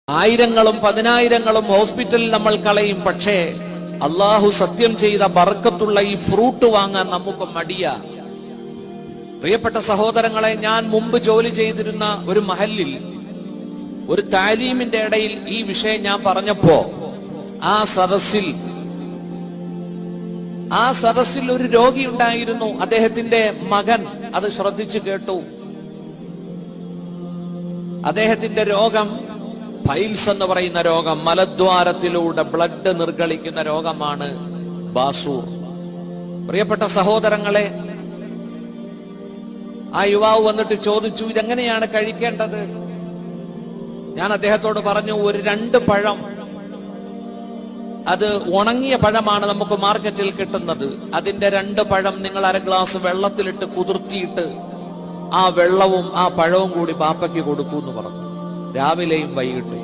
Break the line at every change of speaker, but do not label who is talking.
ആയിരങ്ങളും പതിനായിരങ്ങളും ഹോസ്പിറ്റലിൽ നമ്മൾ കളയും. പക്ഷേ അള്ളാഹു സത്യം ചെയ്ത ബർക്കത്തുള്ള ഈ ഫ്രൂട്ട് വാങ്ങാൻ നമുക്ക് മടിയ. പ്രിയപ്പെട്ട സഹോദരങ്ങളെ, ഞാൻ മുമ്പ് ജോലി ചെയ്തിരുന്ന ഒരു മഹല്ലിൽ ഒരു താലീമിന്റെ ഇടയിൽ ഈ വിഷയം ഞാൻ പറഞ്ഞപ്പോ ആ സദസ്സിൽ ഒരു രോഗി ഉണ്ടായിരുന്നു. അദ്ദേഹത്തിന്റെ മകൻ അത് ശ്രദ്ധിച്ചു കേട്ടു. അദ്ദേഹത്തിന്റെ രോഗം പൈൽസ് എന്ന് പറയുന്ന രോഗം, മലദ്വാരത്തിലൂടെ ബ്ലഡ് നിർഗളിക്കുന്ന രോഗമാണ് ബാസൂർ. പ്രിയപ്പെട്ട സഹോദരങ്ങളെ, ആ യുവാവ് വന്നിട്ട് ചോദിച്ചു, ഇതെങ്ങനെയാണ് കഴിക്കേണ്ടത്? ഞാൻ അദ്ദേഹത്തോട് പറഞ്ഞു, ഒരു 2 പഴം, അത് ഉണങ്ങിയ പഴമാണ് നമുക്ക് മാർക്കറ്റിൽ കിട്ടുന്നത്, അതിന്റെ 2 പഴം നിങ്ങൾ 1/2 ഗ്ലാസ് വെള്ളത്തിലിട്ട് കുതിർത്തിയിട്ട് ആ വെള്ളവും ആ പഴവും കൂടി ബാപ്പയ്ക്ക് കൊടുക്കൂ എന്ന് പറഞ്ഞു, രാവിലെയും വൈകിട്ടും.